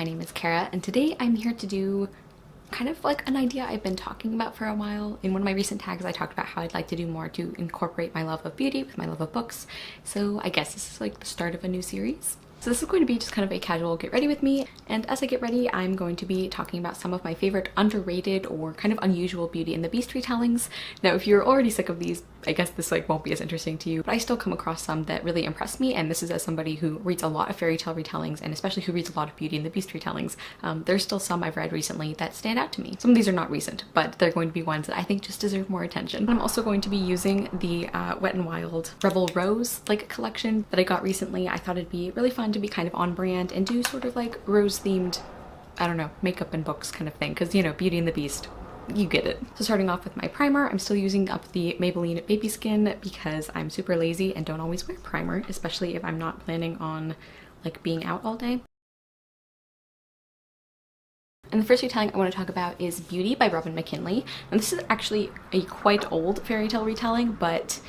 my name is Kara, and today I'm here to do kind of like an idea I've been talking about for a while. In one of my recent tags, I talked about how I'd like to do more to incorporate my love of beauty with my love of books. So I guess this is like the start of a new series. So this is going to be just kind of a casual get ready with me, and as I get ready I'm going to be talking about some of my favorite underrated or kind of unusual Beauty and the Beast retellings. Now if you're already sick of these, I guess this like won't be as interesting to you, but I still come across some that really impress me, and this is as somebody who reads a lot of fairy tale retellings and especially who reads a lot of Beauty and the Beast retellings. There's still some I've read recently that stand out to me. Some of these are not recent, but they're going to be ones that I think just deserve more attention. I'm also going to be using the Wet n Wild Rebel Rose like collection that I got recently. I thought it'd be really fun to be kind of on brand and do sort of like rose themed, I don't know, makeup and books kind of thing, because you know, Beauty and the Beast, you get it. So starting off with my primer, I'm still using up the Maybelline Baby Skin because I'm super lazy and don't always wear primer, especially if I'm not planning on like being out all day. And the first retelling I want to talk about is Beauty by Robin McKinley. And this is actually a quite old fairy tale retelling, but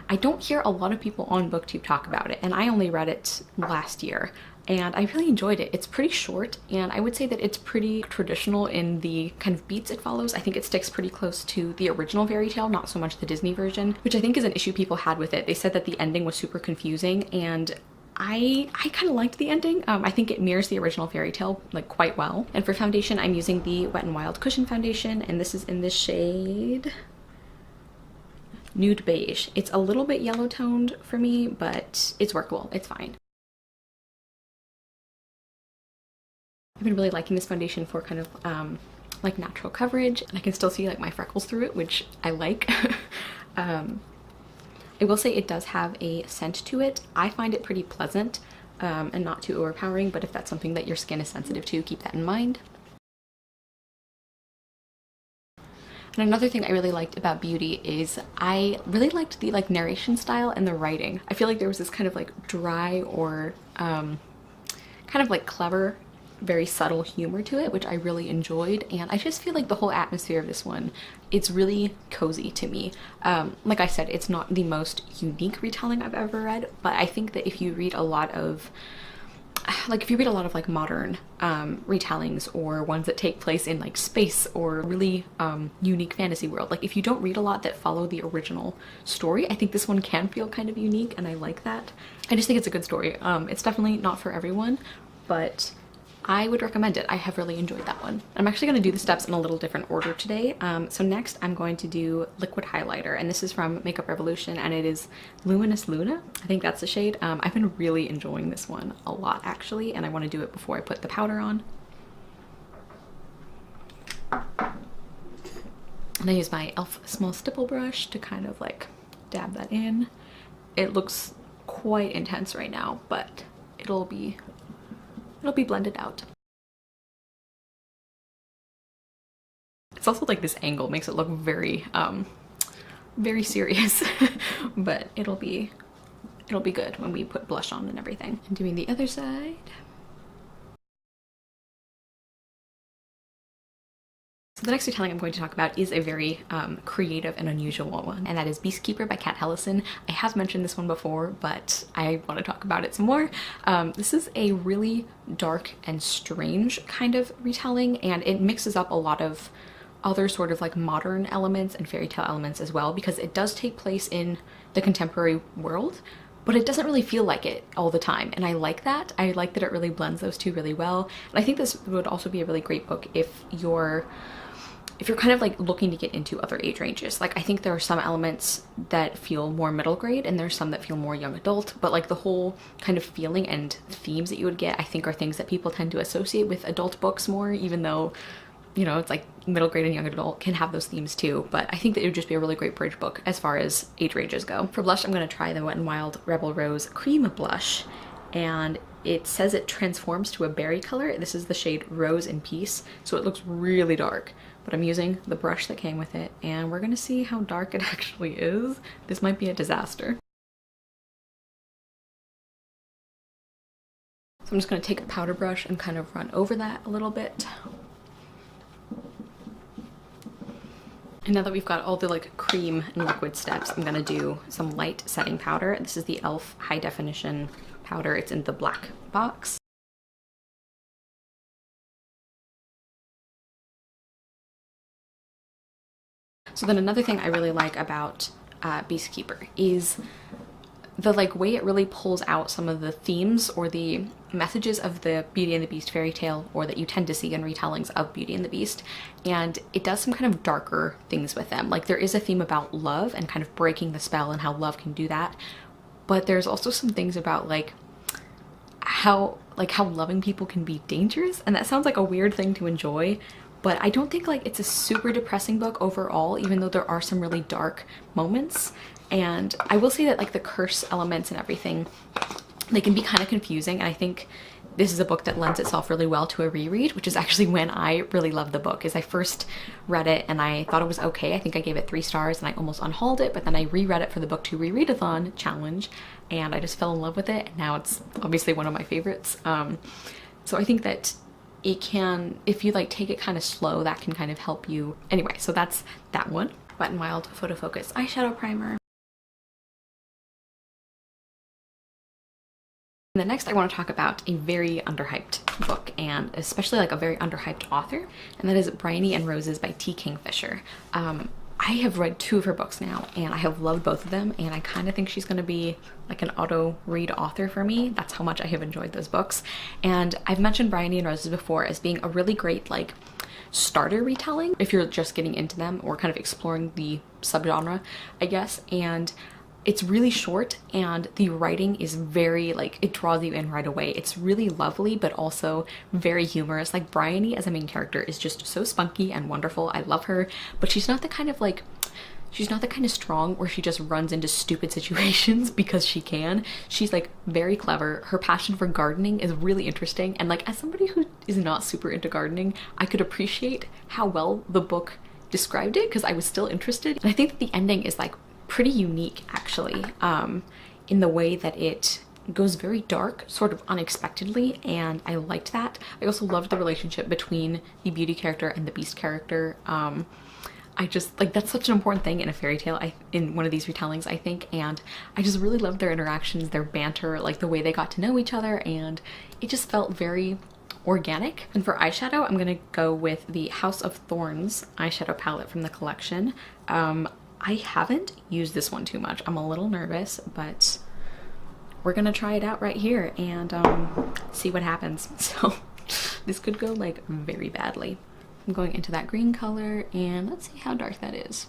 I don't hear a lot of people on BookTube talk about it, and I only read it last year. And I really enjoyed it. It's pretty short, and I would say that it's pretty traditional in the kind of beats it follows. I think it sticks pretty close to the original fairy tale, not so much the Disney version, which I think is an issue people had with it. They said that the ending was super confusing, and I kind of liked the ending. I think it mirrors the original fairy tale like quite well. And for foundation, I'm using the Wet n Wild Cushion Foundation, and this is in the shade Nude Beige. It's a little bit yellow toned for me, but it's workable. It's fine. I've been really liking this foundation for kind of like natural coverage, and I can still see like my freckles through it, which I like. I will say it does have a scent to it. I find it pretty pleasant and not too overpowering, but if that's something that your skin is sensitive to, keep that in mind. And another thing I really liked about Beauty is I really liked the like narration style and the writing. I feel like there was this kind of like dry or kind of like clever, very subtle humor to it, which I really enjoyed. And I just feel like the whole atmosphere of this one, it's really cozy to me. Like I said, it's not the most unique retelling I've ever read, but I think that if you read a lot of like modern retellings or ones that take place in like space or really unique fantasy world, like if you don't read a lot that follow the original story, I think this one can feel kind of unique, and I like that. I just think it's a good story. It's definitely not for everyone, but I would recommend it. I have really enjoyed that one. I'm actually going to do the steps in a little different order today. So next I'm going to do liquid highlighter, and this is from Makeup Revolution, and it is Luminous Luna. I think that's the shade. I've been really enjoying this one a lot actually, and I want to do it before I put the powder on. And I use my e.l.f. small stipple brush to kind of like dab that in. It looks quite intense right now, but it'll be blended out. It's also like this angle makes it look very very serious, but it'll be good when we put blush on and everything. And doing the other side. So the next retelling I'm going to talk about is a very creative and unusual one, and that is Beastkeeper by Kat Hellison. I have mentioned this one before, but I want to talk about it some more. This is a really dark and strange kind of retelling, and it mixes up a lot of other sort of like modern elements and fairy tale elements as well, because it does take place in the contemporary world, but it doesn't really feel like it all the time, and I like that. I like that it really blends those two really well, and I think this would also be a really great book if you're kind of like looking to get into other age ranges. Like I think there are some elements that feel more middle grade and there's some that feel more young adult, but like the whole kind of feeling and themes that you would get, I think are things that people tend to associate with adult books more, even though, you know, it's like middle grade and young adult can have those themes too. But I think that it would just be a really great bridge book as far as age ranges go. For blush, I'm going to try the Wet n Wild Rebel Rose Cream Blush, and it says it transforms to a berry color. This is the shade Rose in Peace, so it looks really dark, but I'm using the brush that came with it, and we're gonna see how dark it actually is. This might be a disaster. So I'm just gonna take a powder brush and kind of run over that a little bit. And now that we've got all the like cream and liquid steps, I'm gonna do some light setting powder. This is the e.l.f. High Definition powder. It's in the black box. So then another thing I really like about Beastkeeper is the way it really pulls out some of the themes or the messages of the Beauty and the Beast fairy tale, or that you tend to see in retellings of Beauty and the Beast, and it does some kind of darker things with them. Like there is a theme about love and kind of breaking the spell and how love can do that, but there's also some things about how loving people can be dangerous, and that sounds like a weird thing to enjoy, but I don't think it's a super depressing book overall, even though there are some really dark moments. And I will say that the curse elements and everything, they can be kind of confusing, and I think this is a book that lends itself really well to a reread, which is actually when I really loved the book. Is I first read it and I thought it was okay. I think I gave it 3 stars and I almost unhauled it, but then I reread it for the book to rereadathon challenge and I just fell in love with it, and now it's obviously one of my favorites. So I think that it can, if you take it kind of slow, that can kind of help you. Anyway, so that's that one. Wet n Wild Photo Focus Eyeshadow Primer. And then next I want to talk about a very underhyped book, and especially a very underhyped author, and that is Briony and Roses by T. Kingfisher. I have read 2 of her books now and I have loved both of them, and I kind of think she's going to be an auto read author for me. That's how much I have enjoyed those books. And I've mentioned Briony and Roses before as being a really great starter retelling if you're just getting into them or kind of exploring the subgenre, I guess. And it's really short and the writing is very it draws you in right away. It's really lovely but also very humorous. Briony as a main character is just so spunky and wonderful. I love her, but she's not the kind of she's not the kind of strong where she just runs into stupid situations because she can. She's very clever. Her passion for gardening is really interesting, and as somebody who is not super into gardening, I could appreciate how well the book described it because I was still interested. And I think that the ending is pretty unique actually, in the way that it goes very dark sort of unexpectedly, and I liked that. I also loved the relationship between the Beauty character and the Beast character. I just that's such an important thing in a fairy tale, in one of these retellings, I think, and I just really loved their interactions, their banter, the way they got to know each other, and it just felt very organic. And for eyeshadow, I'm gonna go with the House of Thorns eyeshadow palette from the collection. I haven't used this one too much. I'm a little nervous, but we're gonna try it out right here and see what happens. So this could go very badly. I'm going into that green color and let's see how dark that is.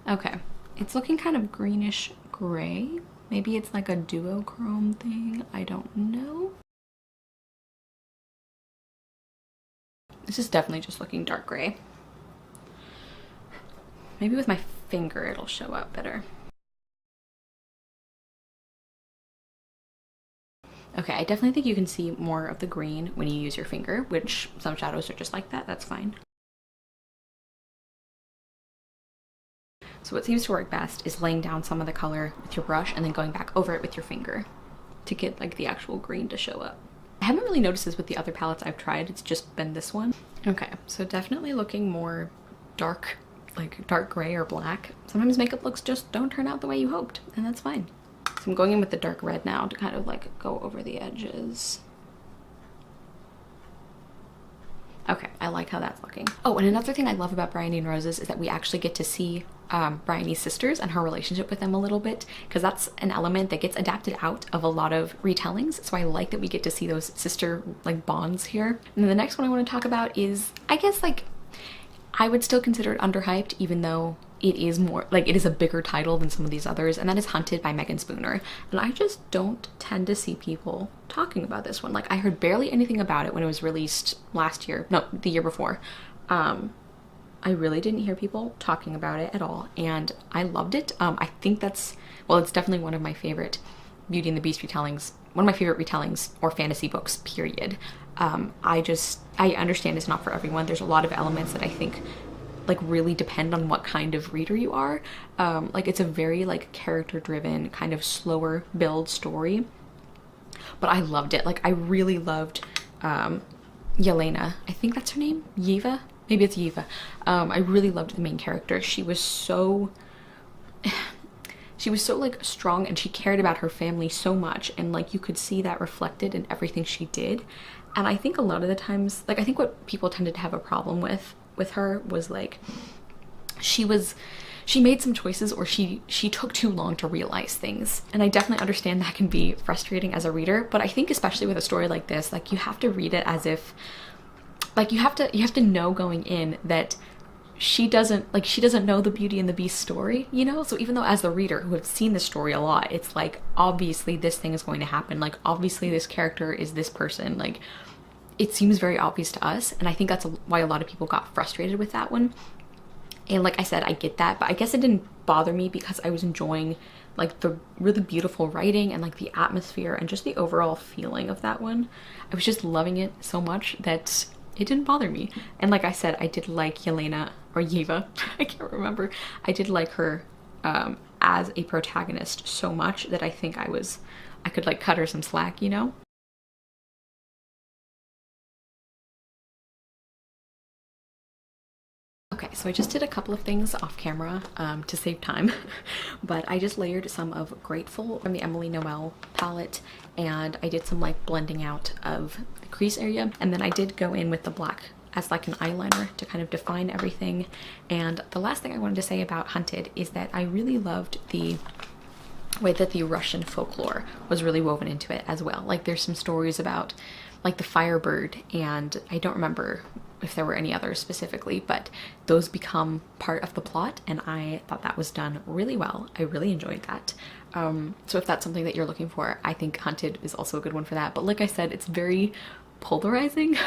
Okay, it's looking kind of greenish gray. Maybe it's a duochrome thing, I don't know. This is definitely just looking dark gray. Maybe with my finger it'll show up better. Okay, I definitely think you can see more of the green when you use your finger, which some shadows are just like that, that's fine. So what seems to work best is laying down some of the color with your brush and then going back over it with your finger to get the actual green to show up. I haven't really noticed this with the other palettes I've tried, it's just been this one. Okay, so definitely looking more dark, dark gray or black. Sometimes makeup looks just don't turn out the way you hoped, and that's fine. So I'm going in with the dark red now to kind of go over the edges. Okay, I like how that's looking. Oh, and another thing I love about Briony and Roses is that we actually get to see Briony's sisters and her relationship with them a little bit, because that's an element that gets adapted out of a lot of retellings. So I like that we get to see those sister bonds here. And then the next one I want to talk about is, I guess I would still consider it underhyped, even though it is more it is a bigger title than some of these others, and that is Hunted by Megan Spooner. And I just don't tend to see people talking about this one. I heard barely anything about it when it was released last year, no, the year before. I really didn't hear people talking about it at all, and I loved it. I think that's, well, it's definitely one of my favorite Beauty and the Beast retellings, one of my favorite retellings or fantasy books, period. I understand it's not for everyone. There's a lot of elements that I think really depend on what kind of reader you are. It's a very character driven kind of slower build story, but I loved it. I really loved Yelena, I think that's her name, Yeva, maybe it's Yeva. I really loved the main character. She was so strong, and she cared about her family so much, and you could see that reflected in everything she did. And I think a lot of the times, I think what people tended to have a problem with her was she made some choices, or she took too long to realize things. And I definitely understand that can be frustrating as a reader, but I think especially with a story like this, like you have to read it as if, like you have to know going in that she doesn't know the Beauty and the Beast story, you know? So even though as the reader who have seen this story a lot, it's like, obviously this thing is going to happen. Like, obviously this character is this person. Like, it seems very obvious to us. And I think that's why a lot of people got frustrated with that one. And like I said, I get that, but I guess it didn't bother me because I was enjoying like the really beautiful writing and like the atmosphere and just the overall feeling of that one. I was just loving it so much that it didn't bother me. And like I said, I did like Yelena, or Yeva, I can't remember. I did like her as a protagonist so much that I think I could like cut her some slack, you know? Okay, so I just did a couple of things off camera to save time, but I just layered some of Grateful from the Emily Noel palette, and I did some like blending out of the crease area, and then I did go in with the black as like an eyeliner to kind of define everything. And the last thing I wanted to say about Hunted is that I really loved the way that the Russian folklore was really woven into it as well. Like there's some stories about like the Firebird, and I don't remember if there were any others specifically, but those become part of the plot, and I thought that was done really well. I really enjoyed that. So if that's something that you're looking for, I think Hunted is also a good one for that. But like I said, it's very polarizing.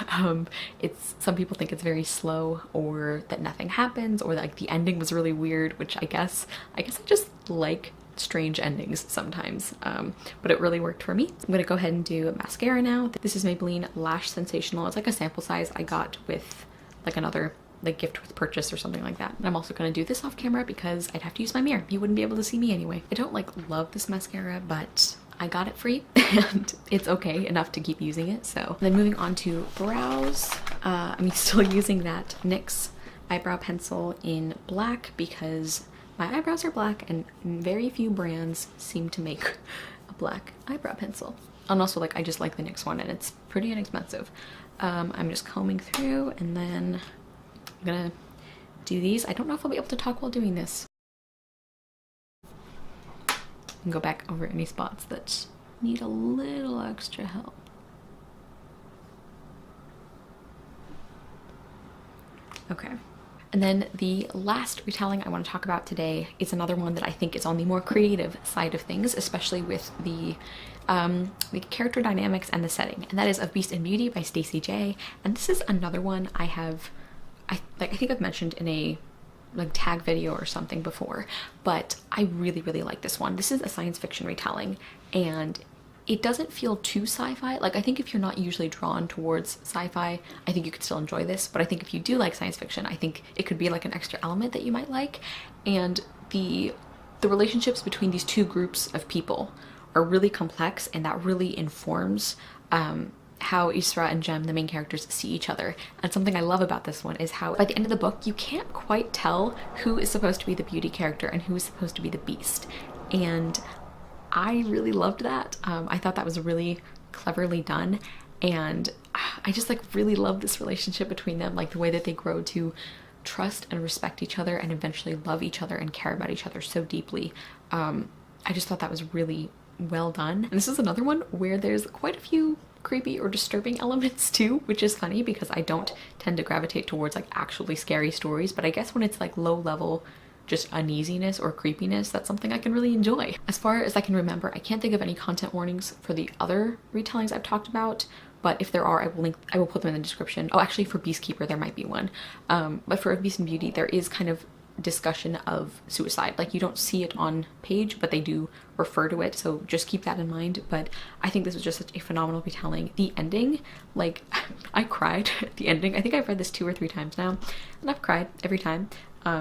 Some people think it's very slow, or that nothing happens, or like the ending was really weird, which I guess I just like strange endings sometimes, but it really worked for me. So I'm gonna go ahead and do mascara now. This is Maybelline Lash Sensational. It's like a sample size I got with like another like gift with purchase or something like that. And I'm also gonna do this off camera because I'd have to use my mirror. You wouldn't be able to see me anyway. I don't like love this mascara, but I got it free and it's okay enough to keep using it. So then moving on to brows, I'm still using that NYX eyebrow pencil in black because my eyebrows are black and very few brands seem to make a black eyebrow pencil. And also, like, I just like the NYX one and it's pretty inexpensive. I'm just combing through, and then I'm gonna do these. I don't know if I'll be able to talk while doing this. And go back over any spots that need a little extra help. Okay. And then the last retelling I want to talk about today is another one that I think is on the more creative side of things, especially with the character dynamics and the setting, and that is Of Beast and Beauty by Stacey J. And this is another one I think I've mentioned in a like tag video or something before, but I really like this one. This is a science fiction retelling, and it doesn't feel too sci-fi. Like, I think if you're not usually drawn towards sci-fi, I think you could still enjoy this. But I think if you do like science fiction, I think it could be like an extra element that you might like. And the relationships between these two groups of people are really complex, and that really informs how Isra and Jem, the main characters, see each other. And something I love about this one is how by the end of the book, you can't quite tell who is supposed to be the beauty character and who is supposed to be the beast. And I really loved that. I thought that was really cleverly done, and I just like really love this relationship between them, like the way that they grow to trust and respect each other and eventually love each other and care about each other so deeply. I just thought that was really well done. And this is another one where there's quite a few creepy or disturbing elements too, which is funny because I don't tend to gravitate towards like actually scary stories, but I guess when it's like low level just uneasiness or creepiness, that's something I can really enjoy. As far as I can remember, I can't think of any content warnings for the other retellings I've talked about, but if there are, I will put them in the description. Oh, actually for Beastkeeper there might be one, but for Beast and Beauty there is kind of discussion of suicide. Like, you don't see it on page, but they do refer to it, so just keep that in mind. But I think this was just such a phenomenal retelling. The ending, like, I cried at the ending. I think I've read this 2 or 3 times now, and I've cried every time.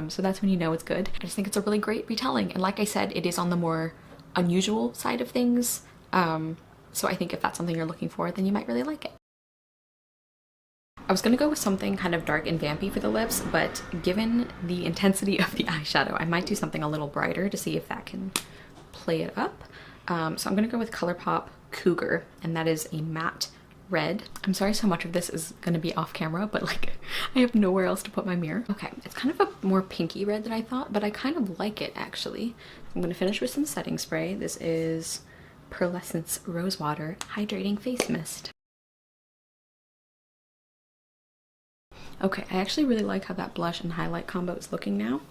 So that's when you know it's good. I just think it's a really great retelling, and like I said, it is on the more unusual side of things. So I think if that's something you're looking for, then you might really like it. I was gonna go with something kind of dark and vampy for the lips, but given the intensity of the eyeshadow, I might do something a little brighter to see if that can play it up. So I'm gonna go with ColourPop Cougar, and that is a matte red. I'm sorry so much of this is gonna be off camera, but like I have nowhere else to put my mirror. Okay, it's kind of a more pinky red than I thought, but I kind of like it actually. I'm gonna finish with some setting spray. This is Pearlescence Rose Water Hydrating Face Mist. Okay, I actually really like how that blush and highlight combo is looking now.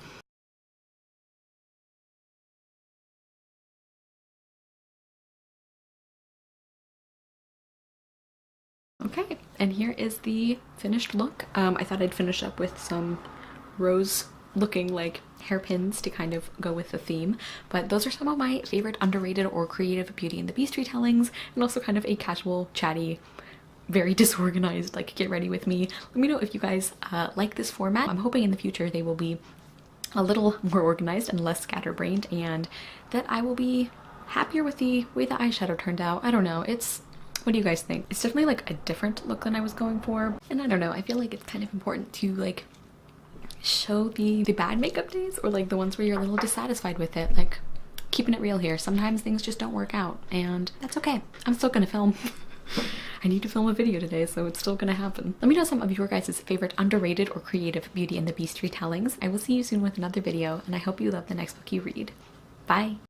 Okay, and here is the finished look. I thought I'd finish up with some rose looking like hairpins to kind of go with the theme, but those are some of my favorite underrated or creative Beauty and the Beast retellings, and also kind of a casual, chatty, very disorganized, like get ready with me. Let me know if you guys like this format. I'm hoping in the future they will be a little more organized and less scatterbrained, and that I will be happier with the way the eyeshadow turned out. I don't know, what do you guys think? It's definitely like a different look than I was going for, and I don't know, I feel like it's kind of important to like show the bad makeup days, or like the ones where you're a little dissatisfied with it. Like, keeping it real here, sometimes things just don't work out, and that's okay. I'm still gonna film. I need to film a video today, so it's still gonna happen. Let me know some of your guys' favorite underrated or creative Beauty and the Beast retellings. I will see you soon with another video, and I hope you love the next book you read. Bye!